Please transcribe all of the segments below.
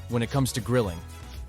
When it comes to grilling,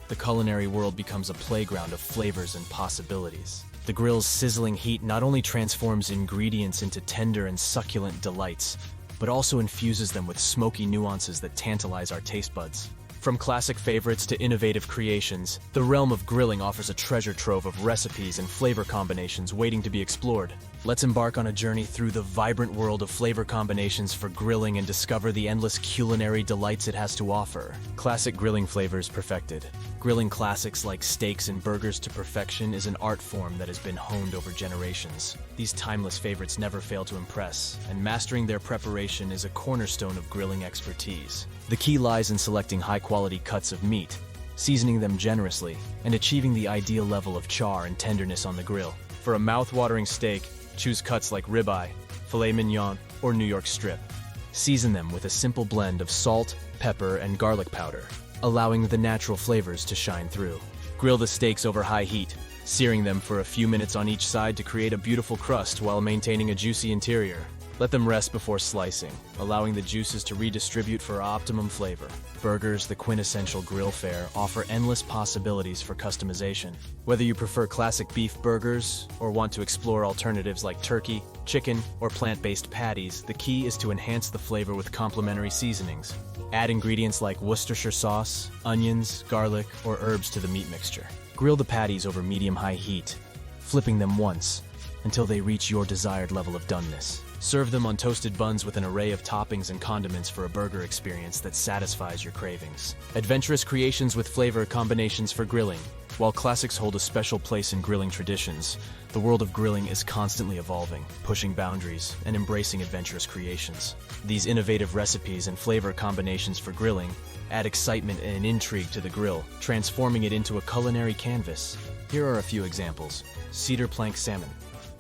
the culinary world becomes a playground of flavors and possibilities. The grill's sizzling heat not only transforms ingredients into tender and succulent delights, but also infuses them with smoky nuances that tantalize our taste buds. From classic favorites to innovative creations, the realm of grilling offers a treasure trove of recipes and flavor combinations waiting to be explored. Let's embark on a journey through the vibrant world of flavor combinations for grilling and discover the endless culinary delights it has to offer. Classic grilling flavors perfected. Grilling classics like steaks and burgers to perfection is an art form that has been honed over generations. These timeless favorites never fail to impress, and mastering their preparation is a cornerstone of grilling expertise. The key lies in selecting high-quality cuts of meat, seasoning them generously, and achieving the ideal level of char and tenderness on the grill. For a mouth-watering steak, choose cuts like ribeye, filet mignon, or New York strip. Season them with a simple blend of salt, pepper, and garlic powder, allowing the natural flavors to shine through. Grill the steaks over high heat, searing them for a few minutes on each side to create a beautiful crust while maintaining a juicy interior. Let them rest before slicing, allowing the juices to redistribute for optimum flavor. Burgers, the quintessential grill fare, offer endless possibilities for customization. Whether you prefer classic beef burgers or want to explore alternatives like turkey, chicken, or plant-based patties, the key is to enhance the flavor with complementary seasonings. Add ingredients like Worcestershire sauce, onions, garlic, or herbs to the meat mixture. Grill the patties over medium-high heat, flipping them once until they reach your desired level of doneness. Serve them on toasted buns with an array of toppings and condiments for a burger experience that satisfies your cravings. Adventurous creations with flavor combinations for grilling. While classics hold a special place in grilling traditions, the world of grilling is constantly evolving, pushing boundaries and embracing adventurous creations. These innovative recipes and flavor combinations for grilling add excitement and intrigue to the grill, transforming it into a culinary canvas. Here are a few examples. Cedar-Plank Salmon.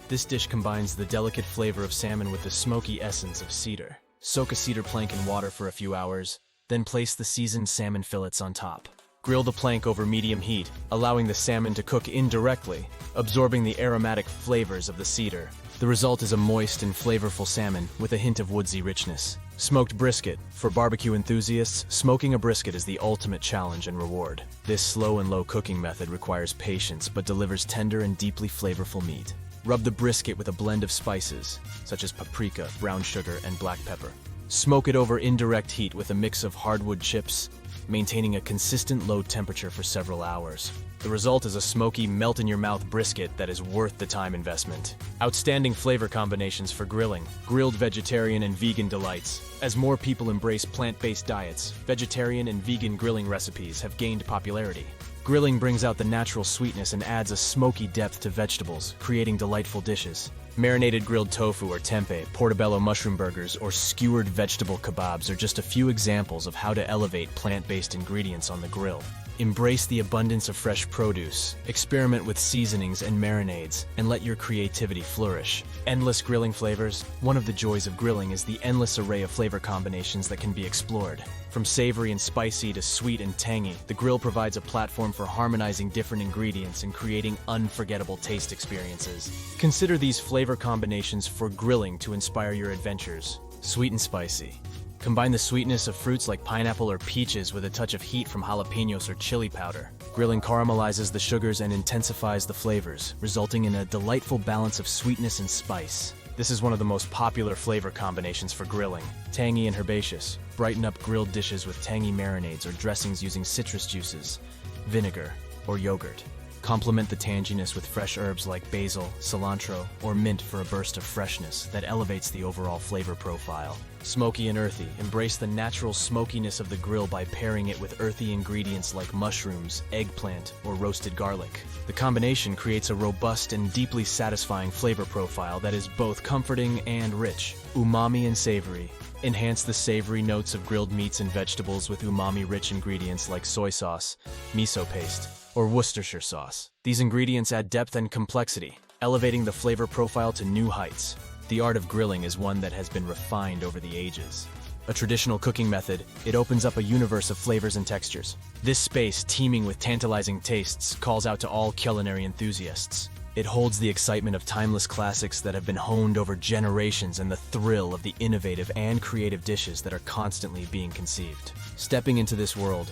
This dish combines the delicate flavor of salmon with the smoky essence of cedar. Soak a cedar plank in water for a few hours, then place the seasoned salmon fillets on top. Grill the plank over medium heat, allowing the salmon to cook indirectly, absorbing the aromatic flavors of the cedar. The result is a moist and flavorful salmon with a hint of woodsy richness. Smoked brisket. For barbecue enthusiasts, smoking a brisket is the ultimate challenge and reward. This slow and low cooking method requires patience but delivers tender and deeply flavorful meat. Rub the brisket with a blend of spices, such as paprika, brown sugar, and black pepper. Smoke it over indirect heat with a mix of hardwood chips, maintaining a consistent low temperature for several hours. The result is a smoky, melt-in-your-mouth brisket that is worth the time investment. Outstanding flavor combinations for grilling. Grilled vegetarian and vegan delights. As more people embrace plant-based diets, vegetarian and vegan grilling recipes have gained popularity. Grilling brings out the natural sweetness and adds a smoky depth to vegetables, creating delightful dishes. Marinated grilled tofu or tempeh, portobello mushroom burgers, or skewered vegetable kebabs are just a few examples of how to elevate plant-based ingredients on the grill. Embrace the abundance of fresh produce, experiment with seasonings and marinades, and let your creativity flourish. Endless grilling flavors. One of the joys of grilling is the endless array of flavor combinations that can be explored. From savory and spicy to sweet and tangy, the grill provides a platform for harmonizing different ingredients and creating unforgettable taste experiences. Consider these flavor combinations for grilling to inspire your adventures. Sweet and spicy. Combine the sweetness of fruits like pineapple or peaches with a touch of heat from jalapenos or chili powder. Grilling caramelizes the sugars and intensifies the flavors, resulting in a delightful balance of sweetness and spice. This is one of the most popular flavor combinations for grilling. Tangy and herbaceous. Brighten up grilled dishes with tangy marinades or dressings using citrus juices, vinegar, or yogurt. Complement the tanginess with fresh herbs like basil, cilantro, or mint for a burst of freshness that elevates the overall flavor profile. Smoky and earthy. Embrace the natural smokiness of the grill by pairing it with earthy ingredients like mushrooms, eggplant, or roasted garlic. The combination creates a robust and deeply satisfying flavor profile that is both comforting and rich. Umami and savory. Enhance the savory notes of grilled meats and vegetables with umami-rich ingredients like soy sauce, miso paste, or Worcestershire sauce. These ingredients add depth and complexity, elevating the flavor profile to new heights. The art of grilling is one that has been refined over the ages. A traditional cooking method, it opens up a universe of flavors and textures. This space, teeming with tantalizing tastes, calls out to all culinary enthusiasts. It holds the excitement of timeless classics that have been honed over generations and the thrill of the innovative and creative dishes that are constantly being conceived. Stepping into this world,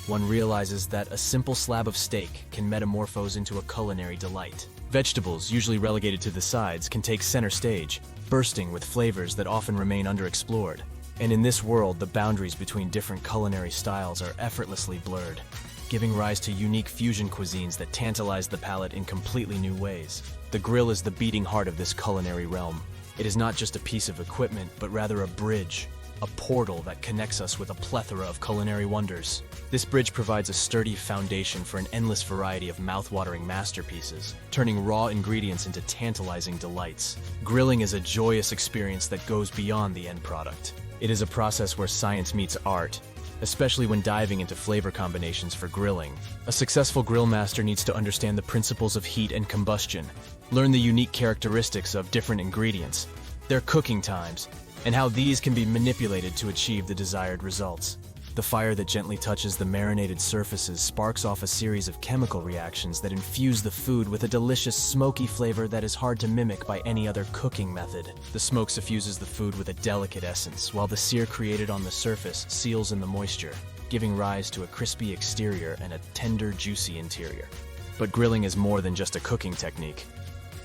one realizes that a simple slab of steak can metamorphose into a culinary delight. Vegetables, usually relegated to the sides, can take center stage, bursting with flavors that often remain underexplored. And in this world, the boundaries between different culinary styles are effortlessly blurred, giving rise to unique fusion cuisines that tantalize the palate in completely new ways. The grill is the beating heart of this culinary realm. It is not just a piece of equipment, but rather a bridge, a portal that connects us with a plethora of culinary wonders. This bridge provides a sturdy foundation for an endless variety of mouth-watering masterpieces, turning raw ingredients into tantalizing delights. Grilling is a joyous experience that goes beyond the end product. It is a process where science meets art, especially when diving into flavor combinations for grilling. A successful grill master needs to understand the principles of heat and combustion, learn the unique characteristics of different ingredients, their cooking times, and how these can be manipulated to achieve the desired results. The fire that gently touches the marinated surfaces sparks off a series of chemical reactions that infuse the food with a delicious smoky flavor that is hard to mimic by any other cooking method. The smoke suffuses the food with a delicate essence, while the sear created on the surface seals in the moisture, giving rise to a crispy exterior and a tender, juicy interior. But grilling is more than just a cooking technique.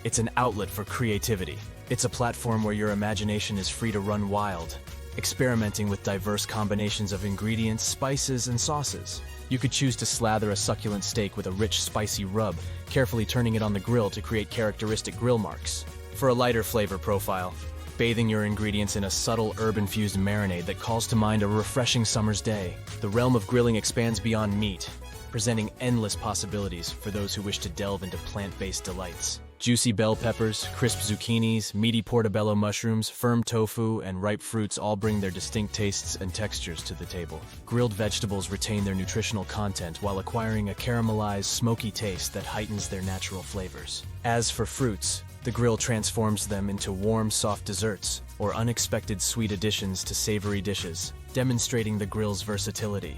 It's an outlet for creativity. It's a platform where your imagination is free to run wild, experimenting with diverse combinations of ingredients, spices, and sauces. You could choose to slather a succulent steak with a rich, spicy rub, carefully turning it on the grill to create characteristic grill marks. For a lighter flavor profile, bathing your ingredients in a subtle herb-infused marinade that calls to mind a refreshing summer's day. The realm of grilling expands beyond meat, presenting endless possibilities for those who wish to delve into plant-based delights. Juicy bell peppers, crisp zucchinis, meaty portobello mushrooms, firm tofu, and ripe fruits all bring their distinct tastes and textures to the table. Grilled vegetables retain their nutritional content while acquiring a caramelized, smoky taste that heightens their natural flavors. As for fruits, the grill transforms them into warm, soft desserts or unexpected sweet additions to savory dishes, demonstrating the grill's versatility.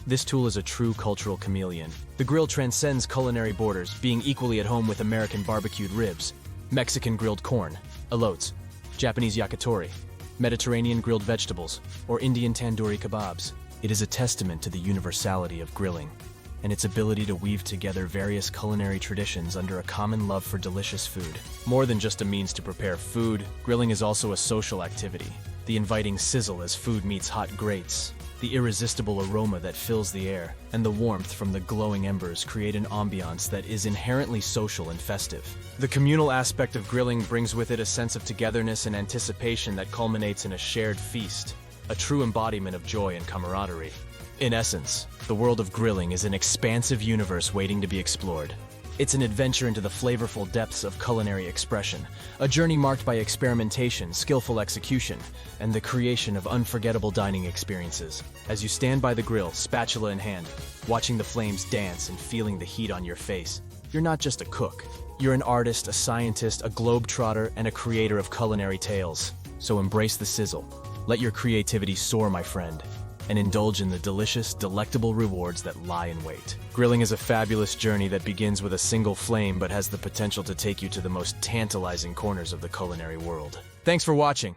This tool is a true cultural chameleon. The grill transcends culinary borders, being equally at home with American barbecued ribs, Mexican grilled corn, elotes, Japanese yakitori, Mediterranean grilled vegetables, or Indian tandoori kebabs. It is a testament to the universality of grilling and its ability to weave together various culinary traditions under a common love for delicious food. More than just a means to prepare food, grilling is also a social activity. The inviting sizzle as food meets hot grates, the irresistible aroma that fills the air, and the warmth from the glowing embers create an ambiance that is inherently social and festive. The communal aspect of grilling brings with it a sense of togetherness and anticipation that culminates in a shared feast, a true embodiment of joy and camaraderie. In essence, the world of grilling is an expansive universe waiting to be explored. It's an adventure into the flavorful depths of culinary expression, a journey marked by experimentation, skillful execution, and the creation of unforgettable dining experiences. As you stand by the grill, spatula in hand, watching the flames dance and feeling the heat on your face, you're not just a cook. You're an artist, a scientist, a globetrotter, and a creator of culinary tales. So embrace the sizzle. Let your creativity soar, my friend, and indulge in the delicious, delectable rewards that lie in wait. Grilling is a fabulous journey that begins with a single flame but has the potential to take you to the most tantalizing corners of the culinary world. Thanks for watching.